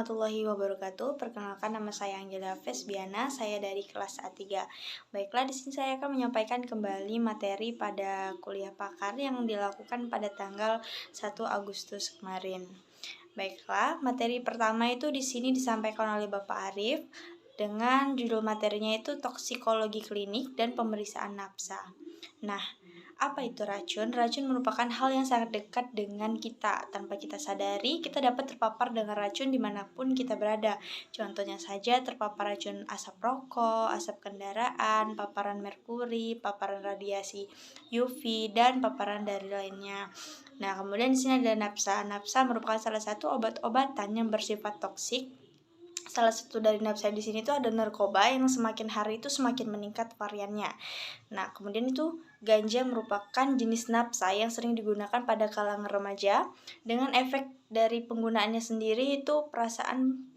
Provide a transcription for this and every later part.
warahmatullahi wabarakatuh. Perkenalkan, nama saya Angela Fesbiana, saya dari kelas A3. Baiklah, di sini saya akan menyampaikan kembali materi pada kuliah pakar yang dilakukan pada tanggal 1 Agustus kemarin. Baiklah, materi pertama itu di sini disampaikan oleh Bapak Arif dengan judul materinya itu toksikologi klinik dan pemeriksaan nafsa. Nah, apa itu racun? Racun merupakan hal yang sangat dekat dengan kita. Tanpa kita sadari, kita dapat terpapar dengan racun dimanapun kita berada. Contohnya saja terpapar racun asap rokok, asap kendaraan, paparan merkuri, paparan radiasi UV, dan paparan dari lainnya. Nah, kemudian di sini ada nafsa. Nafsa merupakan salah satu obat-obatan yang bersifat toksik. Salah satu dari nafsa di sini tuh ada narkoba yang semakin hari itu semakin meningkat variannya. Nah, kemudian itu ganja merupakan jenis nafsa yang sering digunakan pada kalangan remaja dengan efek dari penggunaannya sendiri itu perasaan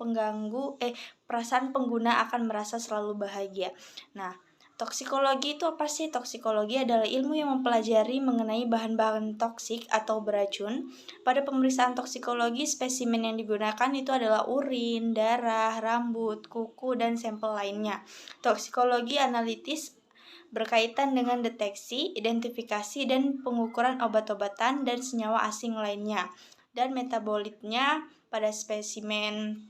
pengguna akan merasa selalu bahagia. Nah, toksikologi itu apa sih? Toksikologi adalah ilmu yang mempelajari mengenai bahan-bahan toksik atau beracun. Pada pemeriksaan toksikologi, spesimen yang digunakan itu adalah urin, darah, rambut, kuku, dan sampel lainnya. Toksikologi analitis berkaitan dengan deteksi, identifikasi, dan pengukuran obat-obatan dan senyawa asing lainnya, dan metabolitnya pada spesimen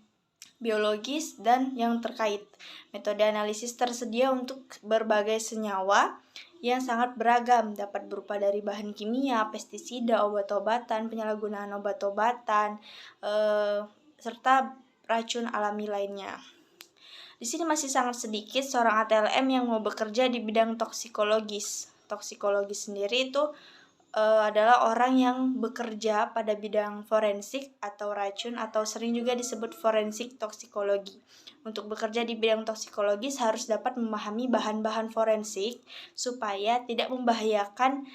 biologis dan yang terkait. Metode analisis tersedia untuk berbagai senyawa yang sangat beragam, dapat berupa dari bahan kimia, pestisida, obat-obatan, penyalahgunaan obat-obatan, serta racun alami lainnya. Di sini masih sangat sedikit seorang ATLM yang mau bekerja di bidang toksikologis. Toksikologis sendiri itu adalah orang yang bekerja pada bidang forensik atau racun atau sering juga disebut forensik toksikologi. Untuk bekerja di bidang toksikologis harus dapat memahami bahan-bahan forensik supaya tidak membahayakan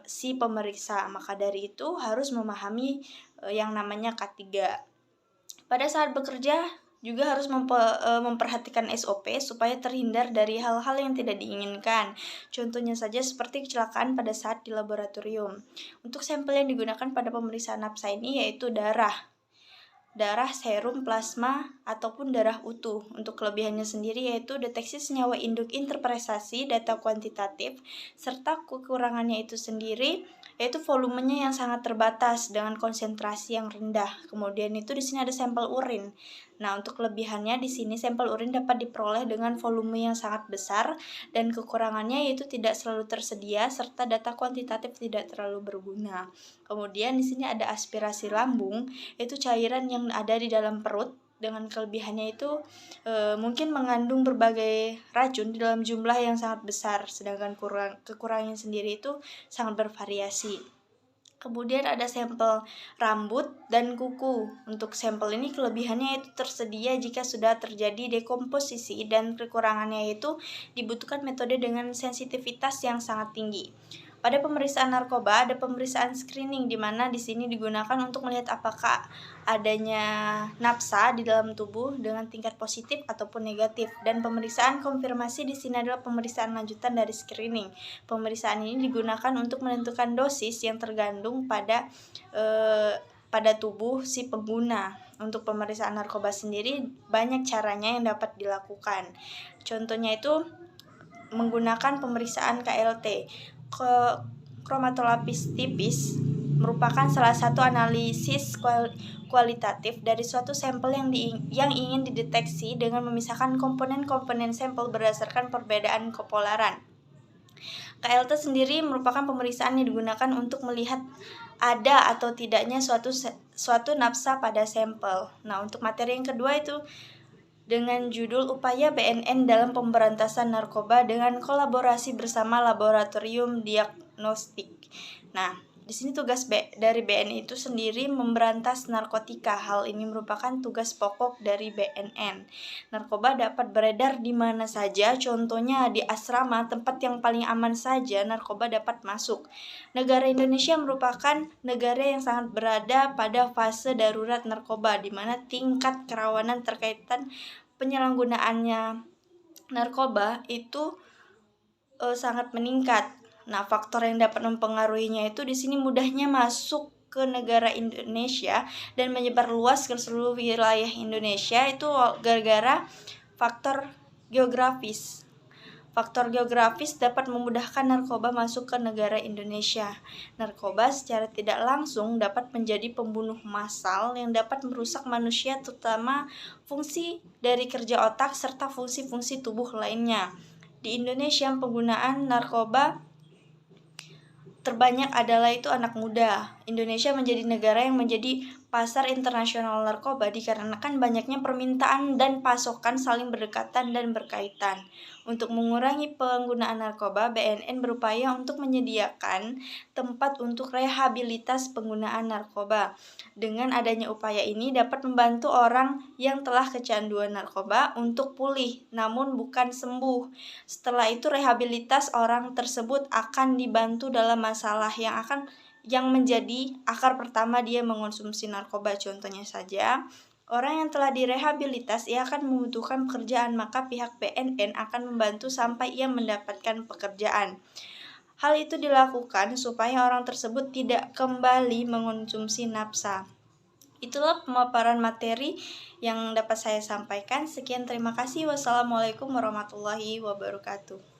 si pemeriksa. Maka dari itu harus memahami yang namanya K3. Pada saat bekerja juga harus memperhatikan SOP supaya terhindar dari hal-hal yang tidak diinginkan. Contohnya saja seperti kecelakaan pada saat di laboratorium. Untuk sampel yang digunakan pada pemeriksaan nafsa ini yaitu darah, serum, plasma, ataupun darah utuh. Untuk kelebihannya sendiri yaitu deteksi senyawa induk interpretasi data kuantitatif, serta kekurangannya itu sendiri yaitu volumenya yang sangat terbatas dengan konsentrasi yang rendah. Kemudian itu di sini ada sampel urin. Nah, untuk kelebihannya di sini sampel urin dapat diperoleh dengan volume yang sangat besar dan kekurangannya yaitu tidak selalu tersedia serta data kuantitatif tidak terlalu berguna. Kemudian di sini ada aspirasi lambung, yaitu cairan yang ada di dalam perut. Dengan kelebihannya itu mungkin mengandung berbagai racun di dalam jumlah yang sangat besar, sedangkan kekurangannya sendiri itu sangat bervariasi. Kemudian ada sampel rambut dan kuku. Untuk sampel ini kelebihannya itu tersedia jika sudah terjadi dekomposisi, dan kekurangannya itu dibutuhkan metode dengan sensitivitas yang sangat tinggi. Pada pemeriksaan narkoba ada pemeriksaan screening di mana di sini digunakan untuk melihat apakah adanya nafsa di dalam tubuh dengan tingkat positif ataupun negatif, dan pemeriksaan konfirmasi di sini adalah pemeriksaan lanjutan dari screening. Pemeriksaan ini digunakan untuk menentukan dosis yang tergantung pada tubuh si pengguna. Untuk pemeriksaan narkoba sendiri banyak caranya yang dapat dilakukan. Contohnya itu menggunakan pemeriksaan KLT, kromatolapis tipis, merupakan salah satu analisis kualitatif dari suatu sampel yang ingin dideteksi dengan memisahkan komponen-komponen sampel berdasarkan perbedaan kepolaran. KLT sendiri merupakan pemeriksaan yang digunakan untuk melihat ada atau tidaknya suatu nafsa pada sampel. Nah, untuk materi yang kedua itu dengan judul Upaya BNN dalam Pemberantasan Narkoba dengan Kolaborasi Bersama Laboratorium Diagnostik. Nah, di sini tugas dari BNN itu sendiri memberantas narkotika. Hal ini merupakan tugas pokok dari BNN. Narkoba dapat beredar di mana saja, contohnya di asrama, tempat yang paling aman saja narkoba dapat masuk. Negara Indonesia merupakan negara yang sangat berada pada fase darurat narkoba, di mana tingkat kerawanan terkaitan penyalahgunaannya narkoba itu sangat meningkat. Nah, faktor yang dapat mempengaruhinya itu di sini mudahnya masuk ke negara Indonesia dan menyebar luas ke seluruh wilayah Indonesia itu gara-gara faktor geografis. Faktor geografis dapat memudahkan narkoba masuk ke negara Indonesia. Narkoba secara tidak langsung dapat menjadi pembunuh massal yang dapat merusak manusia, terutama fungsi dari kerja otak serta fungsi-fungsi tubuh lainnya. Di Indonesia, penggunaan narkoba terbanyak adalah itu anak muda. Indonesia menjadi negara yang menjadi pasar internasional narkoba dikarenakan banyaknya permintaan dan pasokan saling berdekatan dan berkaitan. Untuk mengurangi penggunaan narkoba, BNN berupaya untuk menyediakan tempat untuk rehabilitas penggunaan narkoba. Dengan adanya upaya ini dapat membantu orang yang telah kecanduan narkoba untuk pulih, namun bukan sembuh. Setelah itu rehabilitas orang tersebut akan dibantu dalam masalah yang menjadi akar pertama dia mengonsumsi narkoba. Contohnya saja, orang yang telah direhabilitas ia akan membutuhkan pekerjaan, maka pihak BNN akan membantu sampai ia mendapatkan pekerjaan. Hal itu dilakukan supaya orang tersebut tidak kembali mengonsumsi nafsa. Itulah pemaparan materi yang dapat saya sampaikan. Sekian, terima kasih. Wassalamualaikum warahmatullahi wabarakatuh.